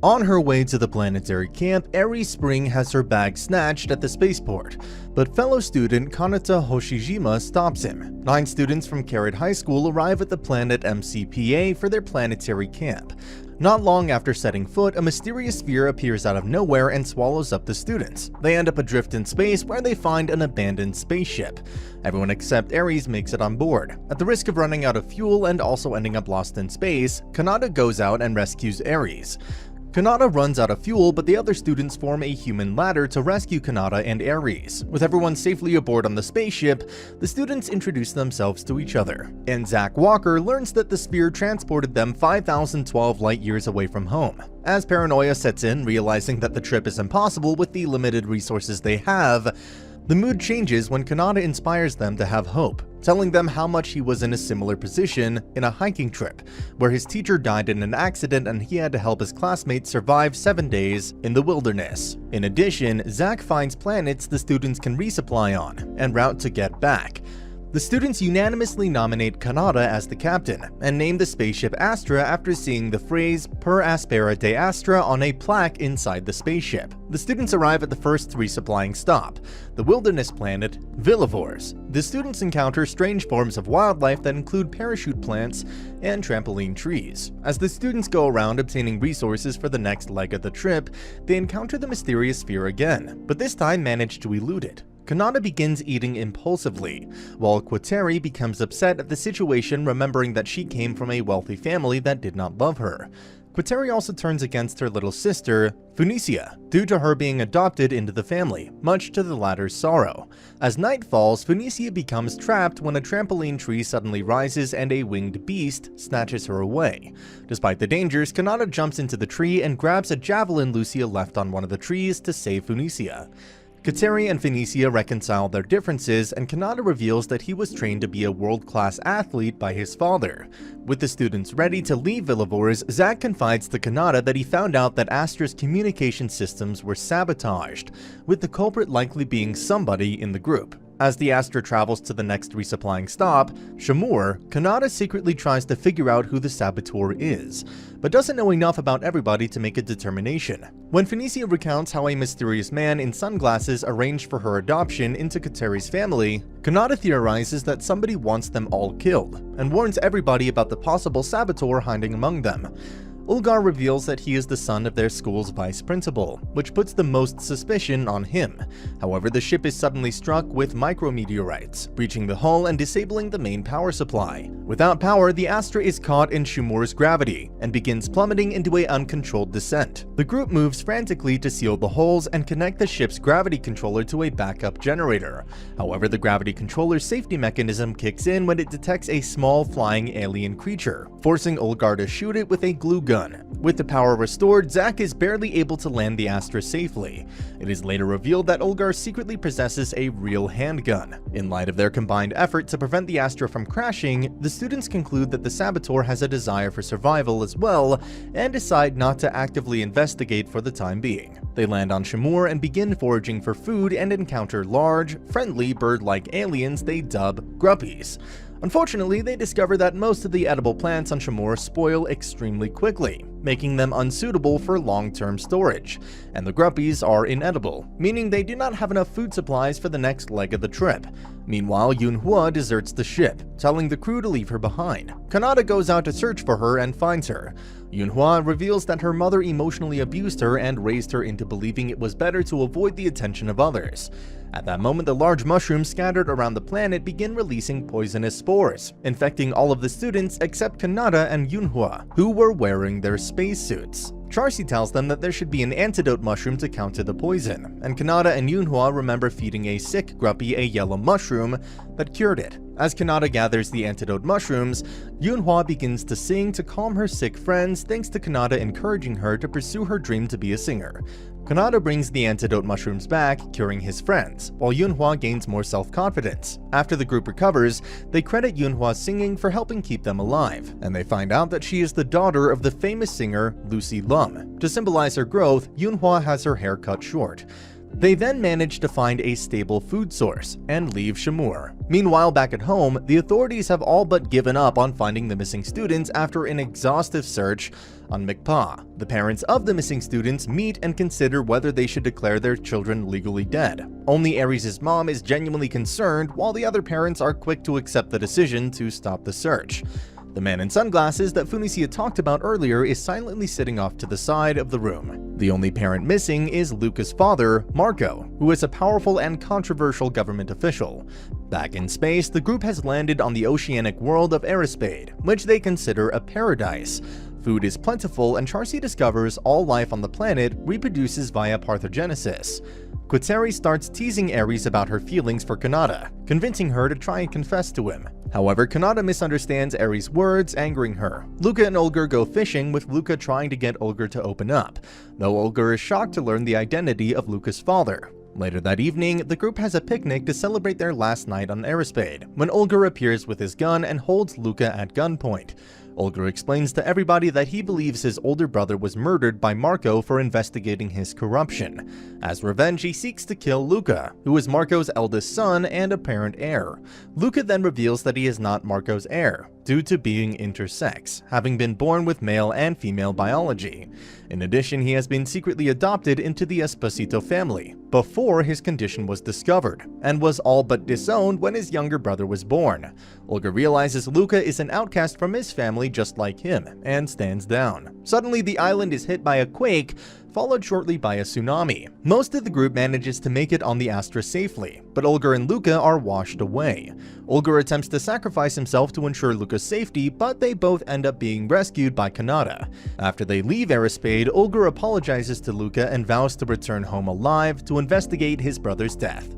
On her way to the planetary camp, Aries Spring has her bag snatched at the spaceport, but fellow student Kanata Hoshijima stops him. 9 students from Carrot High School arrive at the planet MCPA for their planetary camp. Not long after setting foot, a mysterious sphere appears out of nowhere and swallows up the students. They end up adrift in space where they find an abandoned spaceship. Everyone except Aries makes it on board. At the risk of running out of fuel and also ending up lost in space, Kanata goes out and rescues Aries. Kanata runs out of fuel, but the other students form a human ladder to rescue Kanata and Aries. With everyone safely aboard on the spaceship, the students introduce themselves to each other, and Zach Walker learns that the sphere transported them 5,012 light years away from home. As paranoia sets in, realizing that the trip is impossible with the limited resources they have, the mood changes when Kanata inspires them to have hope, telling them how much he was in a similar position in a hiking trip, where his teacher died in an accident and he had to help his classmates survive 7 days in the wilderness. In addition, Zach finds planets the students can resupply on, en route to get back. The students unanimously nominate Kanata as the captain, and name the spaceship Astra after seeing the phrase "Per aspera de Astra" on a plaque inside the spaceship. The students arrive at the first resupplying stop, the wilderness planet Villivores. The students encounter strange forms of wildlife that include parachute plants and trampoline trees. As the students go around obtaining resources for the next leg of the trip, they encounter the mysterious sphere again, but this time manage to elude it. Kanata begins eating impulsively, while Quateri becomes upset at the situation, remembering that she came from a wealthy family that did not love her. Quateri also turns against her little sister, Phoenicia, due to her being adopted into the family, much to the latter's sorrow. As night falls, Phoenicia becomes trapped when a trampoline tree suddenly rises and a winged beast snatches her away. Despite the dangers, Kanata jumps into the tree and grabs a javelin Lucia left on one of the trees to save Phoenicia. Quateri and Phoenicia reconcile their differences, and Kanata reveals that he was trained to be a world-class athlete by his father. With the students ready to leave Villivores, Zach confides to Kanata that he found out that Astra's communication systems were sabotaged, with the culprit likely being somebody in the group. As the Astra travels to the next resupplying stop, Shamur, Kanata secretly tries to figure out who the saboteur is, but doesn't know enough about everybody to make a determination. When Phoenicia recounts how a mysterious man in sunglasses arranged for her adoption into Quateri's family, Kanata theorizes that somebody wants them all killed, and warns everybody about the possible saboteur hiding among them. Ulgar reveals that he is the son of their school's vice principal, which puts the most suspicion on him. However, the ship is suddenly struck with micrometeorites, breaching the hull and disabling the main power supply. Without power, the Astra is caught in Shumur's gravity and begins plummeting into an uncontrolled descent. The group moves frantically to seal the holes and connect the ship's gravity controller to a backup generator. However, the gravity controller's safety mechanism kicks in when it detects a small flying alien creature, forcing Ulgar to shoot it with a glue gun. With the power restored, Zach is barely able to land the Astra safely. It is later revealed that Ulgar secretly possesses a real handgun. In light of their combined effort to prevent the Astra from crashing, the students conclude that the saboteur has a desire for survival as well, and decide not to actively investigate for the time being. They land on Shamur and begin foraging for food and encounter large, friendly bird-like aliens they dub Gruppies. Unfortunately, they discover that most of the edible plants on Shamur spoil extremely quickly, making them unsuitable for long-term storage, and the Gruppies are inedible, meaning they do not have enough food supplies for the next leg of the trip. Meanwhile, Yunhua deserts the ship, telling the crew to leave her behind. Kanata goes out to search for her and finds her. Yunhua reveals that her mother emotionally abused her and raised her into believing it was better to avoid the attention of others. At that moment, the large mushrooms scattered around the planet begin releasing poisonous spores, infecting all of the students except Kanata and Yunhua, who were wearing their spacesuits. Charcy tells them that there should be an antidote mushroom to counter the poison, and Kanata and Yunhua remember feeding a sick Gruppy a yellow mushroom that cured it. As Kanata gathers the antidote mushrooms, Yunhua begins to sing to calm her sick friends thanks to Kanata encouraging her to pursue her dream to be a singer. Kanata brings the antidote mushrooms back, curing his friends, while Yunhua gains more self-confidence. After the group recovers, they credit Yunhua's singing for helping keep them alive, and they find out that she is the daughter of the famous singer Lucy Lum. To symbolize her growth, Yunhua has her hair cut short. They then manage to find a stable food source and leave Shamur. Meanwhile, back at home, the authorities have all but given up on finding the missing students after an exhaustive search on McPaw. The parents of the missing students meet and consider whether they should declare their children legally dead. Only Aries' mom is genuinely concerned, while the other parents are quick to accept the decision to stop the search. The man in sunglasses that Funisia talked about earlier is silently sitting off to the side of the room. The only parent missing is Luca's father, Marco, who is a powerful and controversial government official. Back in space, the group has landed on the oceanic world of Arispade, which they consider a paradise. Food is plentiful, and Charcy discovers all life on the planet reproduces via parthenogenesis. Quateri starts teasing Aries about her feelings for Kanata, convincing her to try and confess to him. However, Kanata misunderstands Aries' words, angering her. Luca and Olger go fishing, with Luca trying to get Olger to open up, though Olger is shocked to learn the identity of Luca's father. Later that evening, the group has a picnic to celebrate their last night on Arispade, when Olger appears with his gun and holds Luca at gunpoint. Olger explains to everybody that he believes his older brother was murdered by Marco for investigating his corruption. As revenge, he seeks to kill Luca, who is Marco's eldest son and apparent heir. Luca then reveals that he is not Marco's heir, due to being intersex, having been born with male and female biology. In addition, he has been secretly adopted into the Esposito family before his condition was discovered, and was all but disowned when his younger brother was born. Olga realizes Luca is an outcast from his family just like him, and stands down. Suddenly, the island is hit by a quake, followed shortly by a tsunami. Most of the group manages to make it on the Astra safely, but Olger and Luca are washed away. Olger attempts to sacrifice himself to ensure Luca's safety, but they both end up being rescued by Kanata. After they leave Arispade, Olger apologizes to Luca and vows to return home alive to investigate his brother's death.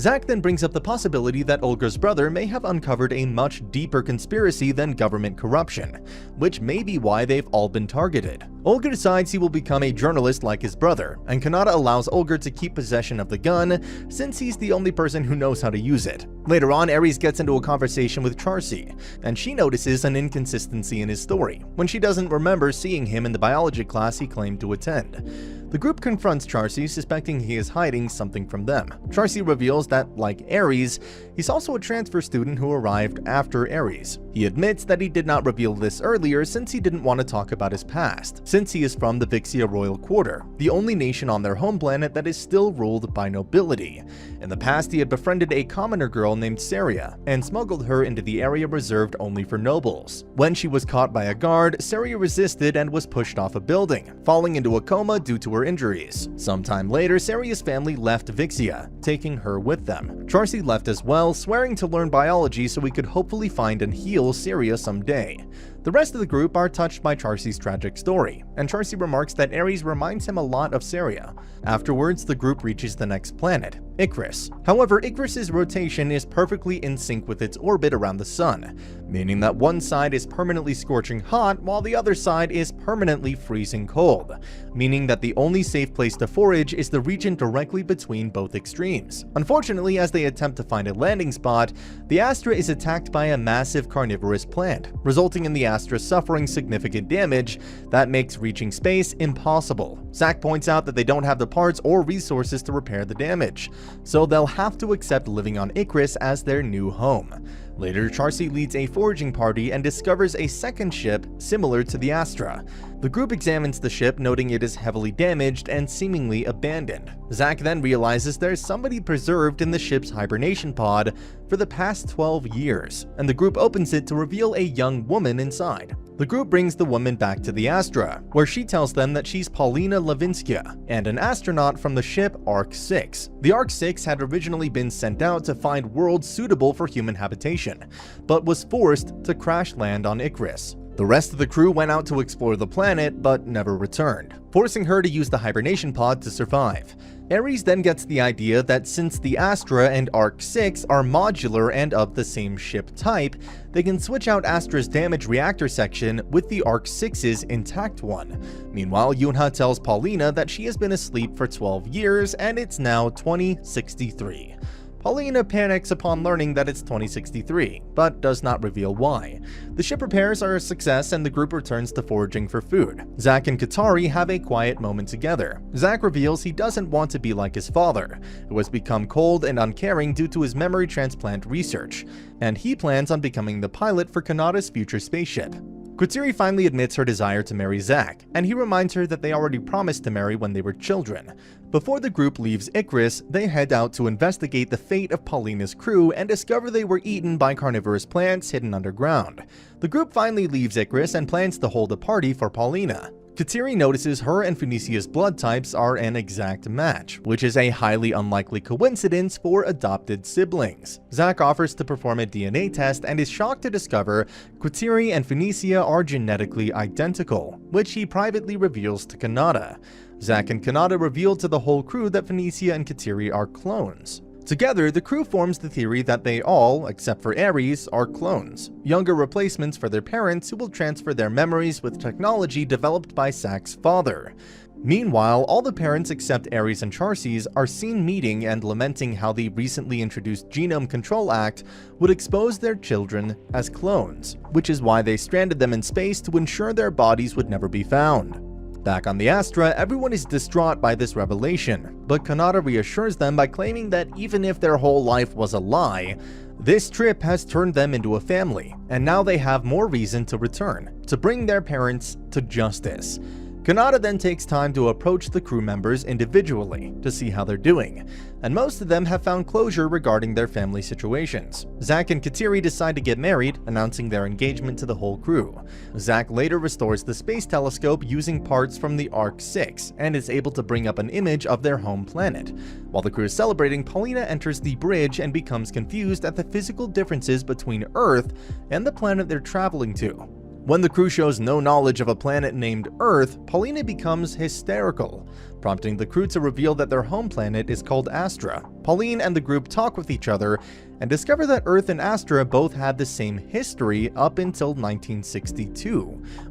Zack then brings up the possibility that Olger's brother may have uncovered a much deeper conspiracy than government corruption, which may be why they've all been targeted. Olger decides he will become a journalist like his brother, and Kanata allows Olger to keep possession of the gun, since he's the only person who knows how to use it. Later on, Aries gets into a conversation with Charcy, and she notices an inconsistency in his story, when she doesn't remember seeing him in the biology class he claimed to attend. The group confronts Charcy, suspecting he is hiding something from them. Charcy reveals that, like Aries, he's also a transfer student who arrived after Aries. He admits that he did not reveal this earlier since he didn't want to talk about his past, since he is from the Vixia Royal Quarter, the only nation on their home planet that is still ruled by nobility. In the past, he had befriended a commoner girl named Saria, and smuggled her into the area reserved only for nobles. When she was caught by a guard, Saria resisted and was pushed off a building, falling into a coma due to her injuries. Sometime later, Saria's family left Vixia, taking her with them. Charcy left as well, swearing to learn biology so he could hopefully find and heal Saria someday. The rest of the group are touched by Charcy's tragic story, and Charcy remarks that Aries reminds him a lot of Saria. Afterwards, the group reaches the next planet, Icarus. However, Icarus's rotation is perfectly in sync with its orbit around the sun, meaning that one side is permanently scorching hot while the other side is permanently freezing cold, meaning that the only safe place to forage is the region directly between both extremes. Unfortunately, as they attempt to find a landing spot, the Astra is attacked by a massive carnivorous plant, resulting in the Astra suffering significant damage that makes reaching space impossible. Zack points out that they don't have the parts or resources to repair the damage, so they'll have to accept living on Icarus as their new home. Later, Charcy leads a foraging party and discovers a second ship similar to the Astra. The group examines the ship, noting it is heavily damaged and seemingly abandoned. Zack then realizes there's somebody preserved in the ship's hibernation pod for the past 12 years, and the group opens it to reveal a young woman inside. The group brings the woman back to the Astra, where she tells them that she's Paulina Levinskia, and an astronaut from the ship Ark-6. The Ark-6 had originally been sent out to find worlds suitable for human habitation, but was forced to crash land on Icarus. The rest of the crew went out to explore the planet, but never returned, forcing her to use the hibernation pod to survive. Aries then gets the idea that since the Astra and Ark-6 are modular and of the same ship type, they can switch out Astra's damaged reactor section with the Ark-6's intact one. Meanwhile, Yunha tells Paulina that she has been asleep for 12 years and it's now 2063. Paulina panics upon learning that it's 2063, but does not reveal why. The ship repairs are a success and the group returns to foraging for food. Zach and Katari have a quiet moment together. Zach reveals he doesn't want to be like his father, who has become cold and uncaring due to his memory transplant research, and he plans on becoming the pilot for Kanata's future spaceship. Katari finally admits her desire to marry Zach, and he reminds her that they already promised to marry when they were children. Before the group leaves Icarus, they head out to investigate the fate of Paulina's crew and discover they were eaten by carnivorous plants hidden underground. The group finally leaves Icarus and plans to hold a party for Paulina. Katari notices her and Phoenicia's blood types are an exact match, which is a highly unlikely coincidence for adopted siblings. Zach offers to perform a DNA test and is shocked to discover Katari and Phoenicia are genetically identical, which he privately reveals to Kanata. Zach and Kanata reveal to the whole crew that Phoenicia and Katari are clones. Together, the crew forms the theory that they all, except for Ares, are clones, younger replacements for their parents who will transfer their memories with technology developed by Zach's father. Meanwhile, all the parents except Ares and Charces are seen meeting and lamenting how the recently introduced Genome Control Act would expose their children as clones, which is why they stranded them in space to ensure their bodies would never be found. Back on the Astra, everyone is distraught by this revelation, but Kanata reassures them by claiming that even if their whole life was a lie, this trip has turned them into a family, and now they have more reason to return, to bring their parents to justice. Kanata then takes time to approach the crew members individually to see how they're doing, and most of them have found closure regarding their family situations. Zach and Katari decide to get married, announcing their engagement to the whole crew. Zach later restores the space telescope using parts from the Ark-6 and is able to bring up an image of their home planet. While the crew is celebrating, Paulina enters the bridge and becomes confused at the physical differences between Earth and the planet they're traveling to. When the crew shows no knowledge of a planet named Earth, Paulina becomes hysterical, prompting the crew to reveal that their home planet is called Astra. Pauline and the group talk with each other and discover that Earth and Astra both had the same history up until 1962,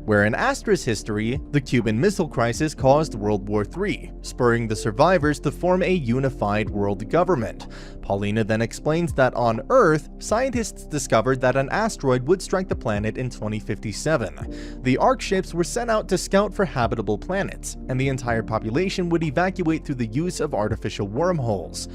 where in Astra's history, the Cuban Missile Crisis caused World War III, spurring the survivors to form a unified world government. Paulina then explains that on Earth, scientists discovered that an asteroid would strike the planet in 2057. The Ark ships were sent out to scout for habitable planets, and the entire population would evacuate through the use of artificial wormholes.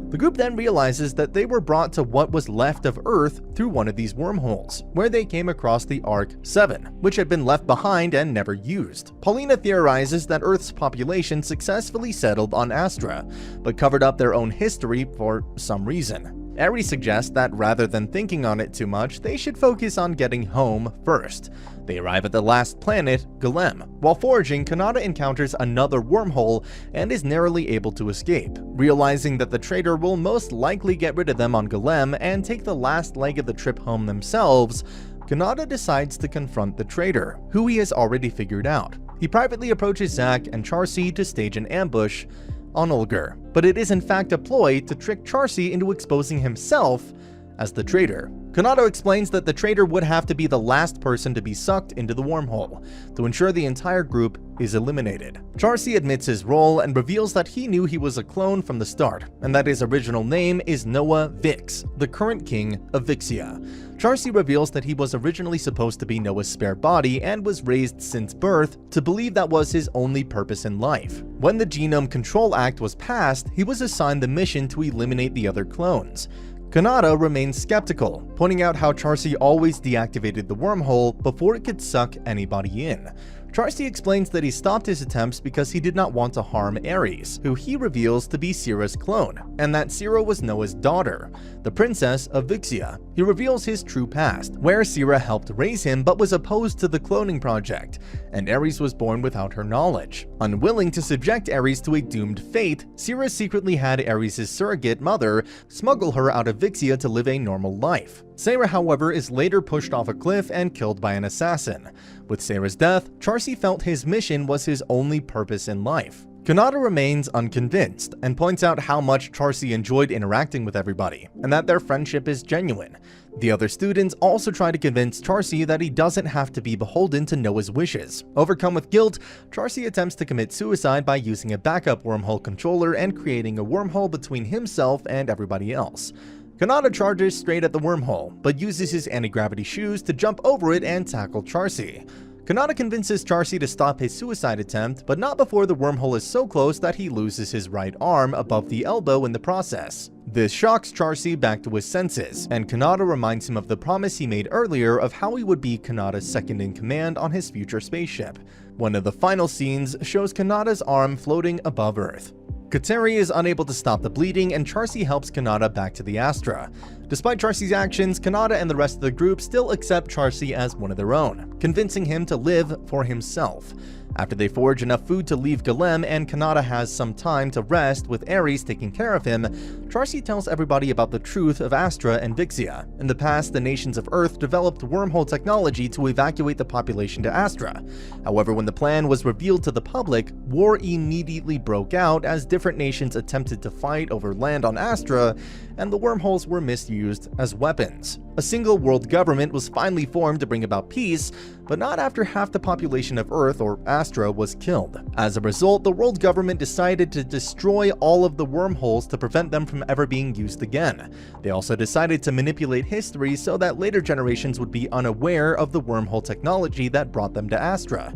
The group then realizes that they were brought to what was left of Earth through one of these wormholes, where they came across the Ark-7, which had been left behind and never used. Paulina theorizes that Earth's population successfully settled on Astra, but covered up their own history for some reason. Ares suggests that rather than thinking on it too much, they should focus on getting home first. They arrive at the last planet, Golem. While foraging, Kanata encounters another wormhole and is narrowly able to escape. Realizing that the traitor will most likely get rid of them on Golem and take the last leg of the trip home themselves, Kanata decides to confront the traitor, who he has already figured out. He privately approaches Zach and Charcy to stage an ambush on Ulgar, but it is in fact a ploy to trick Charcy into exposing himself as the traitor. Kanata explains that the traitor would have to be the last person to be sucked into the wormhole, to ensure the entire group is eliminated. Charcy admits his role and reveals that he knew he was a clone from the start, and that his original name is Noah Vix, the current king of Vixia. Charcy reveals that he was originally supposed to be Noah's spare body and was raised since birth to believe that was his only purpose in life. When the Genome Control Act was passed, he was assigned the mission to eliminate the other clones. Kanata remains skeptical, pointing out how Charcy always deactivated the wormhole before it could suck anybody in. Charcy explains that he stopped his attempts because he did not want to harm Ares, who he reveals to be Syrah's clone, and that Syrah was Noah's daughter, the princess of Vixia. He reveals his true past, where Syrah helped raise him but was opposed to the cloning project, and Ares was born without her knowledge. Unwilling to subject Ares to a doomed fate, Syrah secretly had Ares' surrogate mother smuggle her out of Vixia to live a normal life. Syrah, however, is later pushed off a cliff and killed by an assassin. With Syrah's death, Charcy felt his mission was his only purpose in life. Kanata remains unconvinced and points out how much Charcy enjoyed interacting with everybody, and that their friendship is genuine. The other students also try to convince Charcy that he doesn't have to be beholden to Noah's wishes. Overcome with guilt, Charcy attempts to commit suicide by using a backup wormhole controller and creating a wormhole between himself and everybody else. Kanata charges straight at the wormhole, but uses his anti-gravity shoes to jump over it and tackle Charcy. Kanata convinces Charcy to stop his suicide attempt, but not before the wormhole is so close that he loses his right arm above the elbow in the process. This shocks Charcy back to his senses, and Kanata reminds him of the promise he made earlier of how he would be Kanata's second-in-command on his future spaceship. One of the final scenes shows Kanata's arm floating above Earth. Kateri is unable to stop the bleeding, and Charcy helps Kanata back to the Astra. Despite Charcy's actions, Kanata and the rest of the group still accept Charcy as one of their own, convincing him to live for himself. After they forage enough food to leave Golem and Kanata has some time to rest with Ares taking care of him, Charcy tells everybody about the truth of Astra and Vixia. In the past, the nations of Earth developed wormhole technology to evacuate the population to Astra. However, when the plan was revealed to the public, war immediately broke out as different nations attempted to fight over land on Astra, and the wormholes were misused as weapons. A single world government was finally formed to bring about peace, but not after half the population of Earth, or Astra, was killed. As a result, the world government decided to destroy all of the wormholes to prevent them from ever being used again. They also decided to manipulate history so that later generations would be unaware of the wormhole technology that brought them to Astra.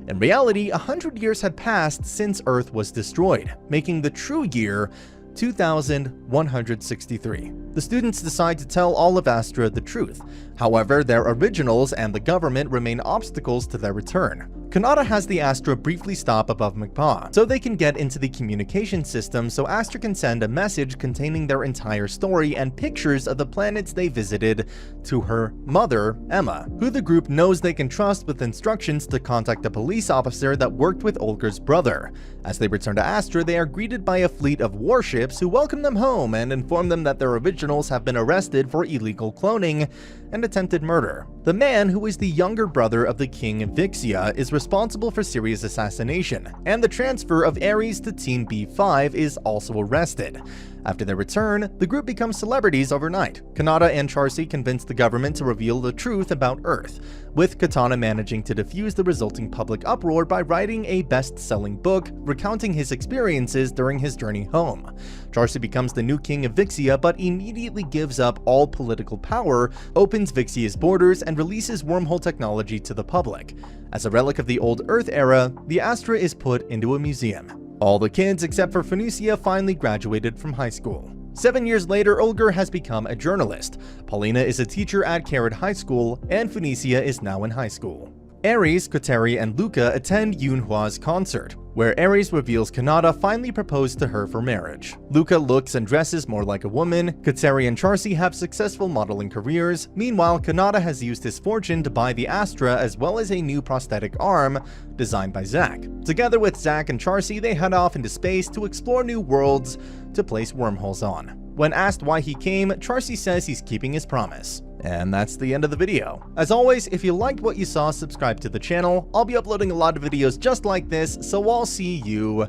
In reality, 100 years had passed since Earth was destroyed, making the true year 2163. The students decide to tell all of Astra the truth. However, their originals and the government remain obstacles to their return. Kanata has the Astra briefly stop above Mkpa, so they can get into the communication system so Astra can send a message containing their entire story and pictures of the planets they visited to her mother, Emma, who the group knows they can trust, with instructions to contact a police officer that worked with Olga's brother. As they return to Astra, they are greeted by a fleet of warships who welcome them home and inform them that their originals have been arrested for illegal cloning and attempted murder. The man, who is the younger brother of the king Vixia, is responsible for Sirius' assassination, and the transfer of Ares to Team B5 is also arrested. After their return, the group becomes celebrities overnight. Kanata and Charcy convince the government to reveal the truth about Earth, with Katana managing to defuse the resulting public uproar by writing a best-selling book recounting his experiences during his journey home. Charcy becomes the new king of Vixia, but immediately gives up all political power, opens Vixia's borders, and releases wormhole technology to the public. As a relic of the old Earth era, the Astra is put into a museum. All the kids except for Phoenicia finally graduated from high school. 7 years later, Olger has become a journalist. Paulina is a teacher at Carrot High School, and Phoenicia is now in high school. Ares, Kateri, and Luca attend Yunhua's concert, where Ares reveals Kanata finally proposed to her for marriage. Luca looks and dresses more like a woman. Kateri and Charcy have successful modeling careers. Meanwhile, Kanata has used his fortune to buy the Astra as well as a new prosthetic arm designed by Zack. Together with Zack and Charcy, they head off into space to explore new worlds to place wormholes on. When asked why he came, Charcy says he's keeping his promise. And that's the end of the video. As always, if you liked what you saw, subscribe to the channel. I'll be uploading a lot of videos just like this, so I'll see you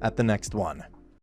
at the next one.